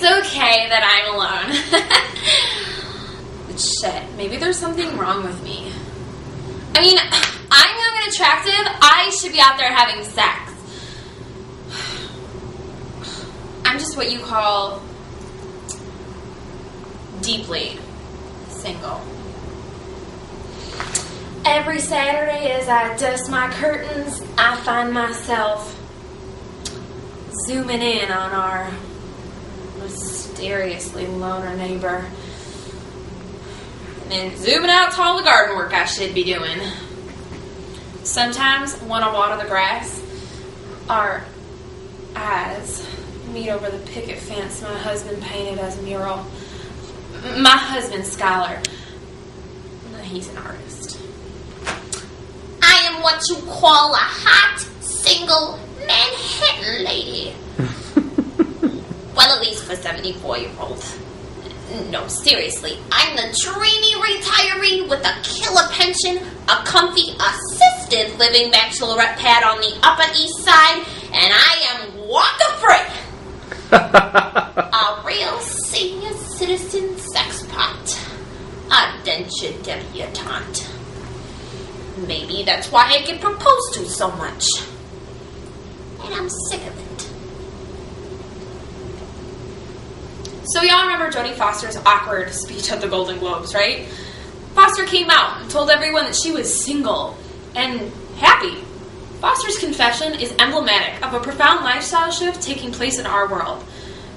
it's okay that I'm alone. But shit, maybe there's something wrong with me. I mean, I'm young and attractive. I should be out there having sex. I'm just what you call deeply single. Every Saturday as I dust my curtains, I find myself zooming in on our mysteriously loner neighbor. And then zooming out to all the garden work I should be doing. Sometimes when I water the grass, our eyes meet over the picket fence my husband painted as a mural. My husband's Skylar. He's an artist. I am what you call a hot, single Manhattan lady. Well, at least for 74-year-old. No, seriously. I'm the dreamy retiree with a killer pension, a comfy assisted living bachelorette pad on the Upper East Side, and I am walk-a-free. A real senior citizen sex pot. A dentured debutante. Maybe that's why I get proposed to so much. And I'm sick of it. So y'all remember Jodie Foster's awkward speech at the Golden Globes, right? Foster came out and told everyone that she was single and happy. Foster's confession is emblematic of a profound lifestyle shift taking place in our world.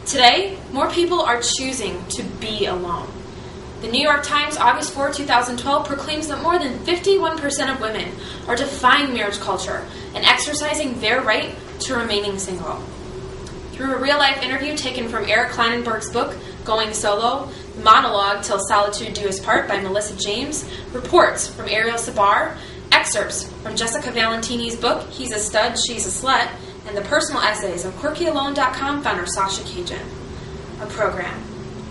Today, more people are choosing to be alone. The New York Times, August 4, 2012, proclaims that more than 51% of women are defying marriage culture and exercising their right to remaining single. Through a real-life interview taken from Eric Kleinenberg's book, Going Solo, Monologue Till Solitude Do Us Part by Melissa James, reports from Ariel Sabar, excerpts from Jessica Valentini's book, He's a Stud, She's a Slut, and the personal essays of QuirkyAlone.com founder Sasha Cajun. A program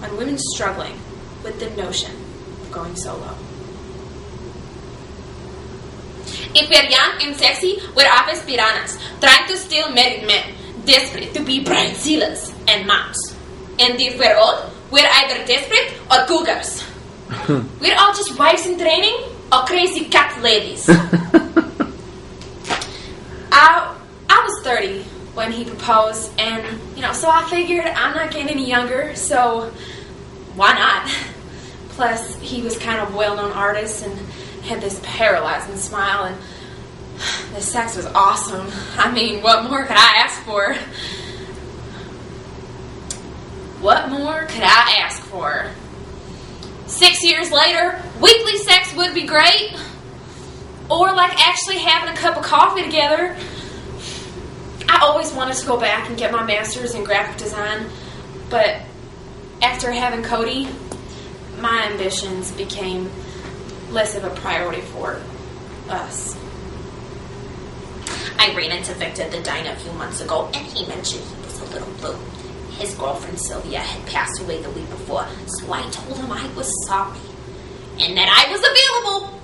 on women struggling with the notion of going solo. If we're young and sexy, we're office piranhas, trying to steal married men, desperate to be bridezillas and moms. And if we're old, we're either desperate or cougars. We're all just wives in training or crazy cat ladies. I was 30 when he proposed, and, so I figured I'm not getting any younger, so why not? Plus, he was kind of a well-known artist and had this paralyzing smile, and the sex was awesome. I mean, what more could I ask for? What more could I ask for? 6 years later, weekly sex would be great. Or like actually having a cup of coffee together. I always wanted to go back and get my master's in graphic design, but after having Cody, my ambitions became less of a priority for us. I ran into Victor at the diner a few months ago, and he mentioned he was a little blue. His girlfriend Sylvia had passed away the week before, so I told him I was sorry and that I was available.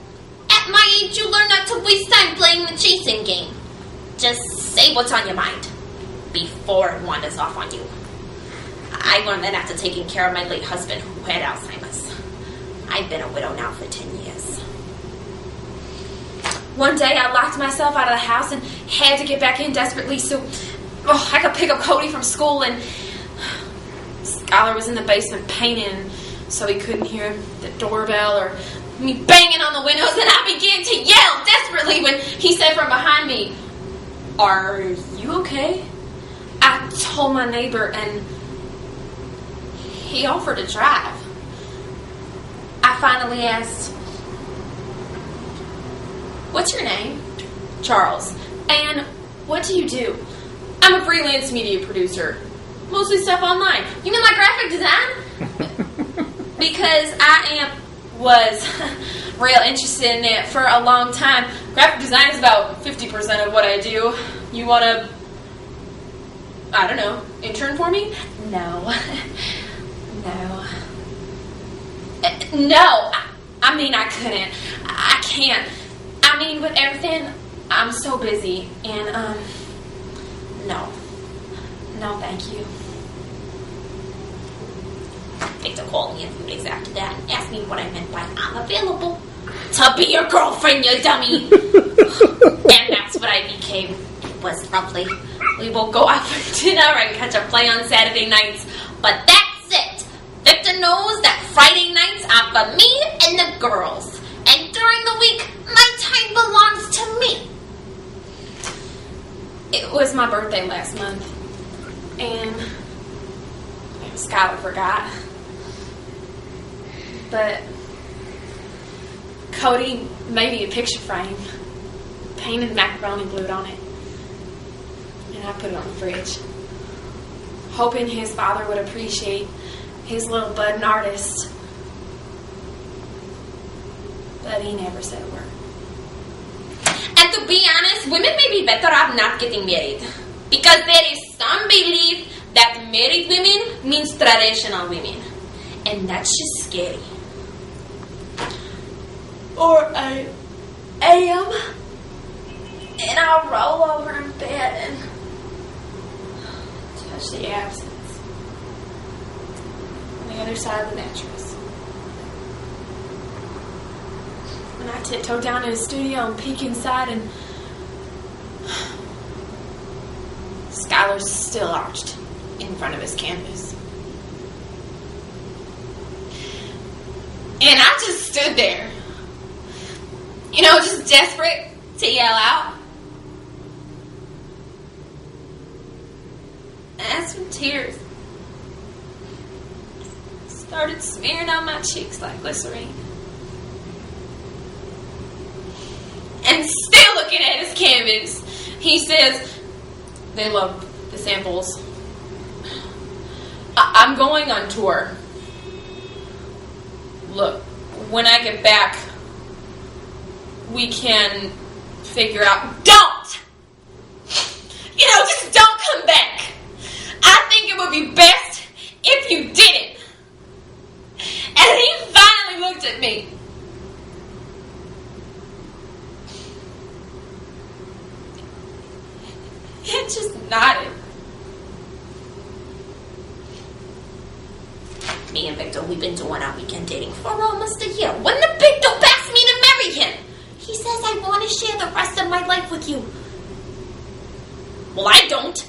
At my age, you learn not to waste time playing the chasing game. Just say what's on your mind before it wanders off on you. I learned that after taking care of my late husband who had Alzheimer's. I've been a widow now for 10 years. One day I locked myself out of the house and had to get back in desperately so I could pick up Cody from school, and Skylar was in the basement painting so he couldn't hear the doorbell or me banging on the windows, and I began to yell desperately when he said from behind me, "Are you okay?" I told my neighbor, and he offered to drive. I finally asked, "What's your name?" "Charles." "And what do you do?" "I'm a freelance media producer. Mostly stuff online." "You mean like graphic design?" Because I was real interested in it for a long time. Graphic design is about 50% of what I do. You want to, I don't know, intern for me? No. No. I mean, I couldn't. I can't. I mean, with everything, I'm so busy. And, no. No, thank you. Victor called me a few days after that and asked me what I meant by I'm available. To be your girlfriend, you dummy. And that's what I became. It was lovely. We will go out for dinner and catch a play on Saturday nights. But that's it. Victor knows that Friday nights are for me and the girls. And during the week, my time belongs to me. It was my birthday last month, and Skylar forgot. But Cody made me a picture frame, painted macaroni glued on it, and I put it on the fridge, hoping his father would appreciate his little budding artist. But he never said a word. And to be honest, women may be better off not getting married. Because there is some belief that married women means traditional women. And that's just scary. Or I am, and I'll roll over in bed and touch the absence on the other side of the mattress. And I tiptoe down to his studio and peek inside, and Skylar's still arched in front of his canvas. And I just stood there, just desperate to yell out. And some tears started smearing on my cheeks like glycerine. And still looking at his canvas, he says, they love the samples. I'm going on tour. Look, when I get back, we can figure out... Don't! Just don't come back. I think it would be best if you didn't. And he finally looked at me. And just nodded. Me and Victor, we've been doing our weekend dating for almost a year. When the big dog asked me to marry him, he says I want to share the rest of my life with you. Well, I don't.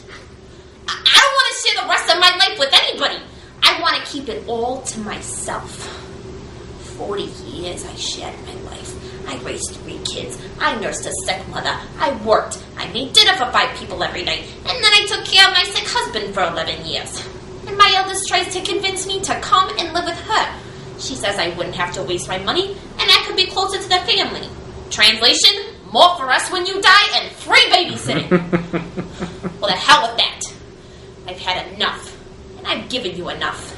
I don't want to share the rest of my life with anybody. I want to keep it all to myself. 40 years I shared my life. I raised 3 kids. I nursed a sick mother. I worked. I made dinner for 5 people every night. And then I took care of my sick husband for 11 years. And my eldest tries to convince me to come and live with her. She says I wouldn't have to waste my money and I could be closer to the family. Translation, more for us when you die and free babysitting. Well, the hell with that. I've had enough. And I've given you enough.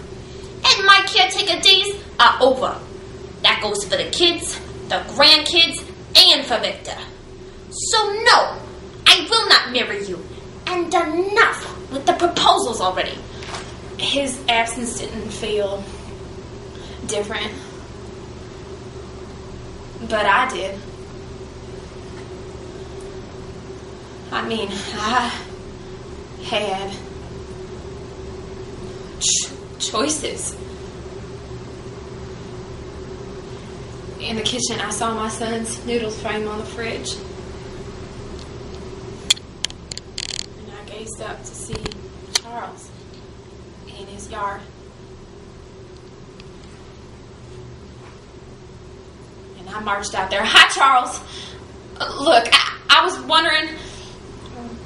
And my caretaker days are over. That goes for the kids, the grandkids, and for Victor. So no, I will not marry you. And enough with the proposals already. His absence didn't feel different. But I did. I mean, I had choices. In the kitchen, I saw my son's noodles frame on the fridge. And I gazed up to see Charles in his yard. And I marched out there. Hi, Charles. Look, I was wondering,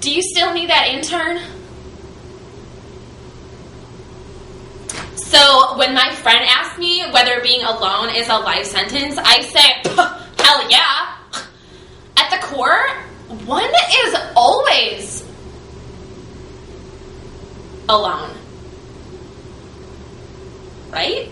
do you still need that intern? So when my friend asked me whether being alone is a life sentence, I say, hell yeah. At the core, one is always alone. Right?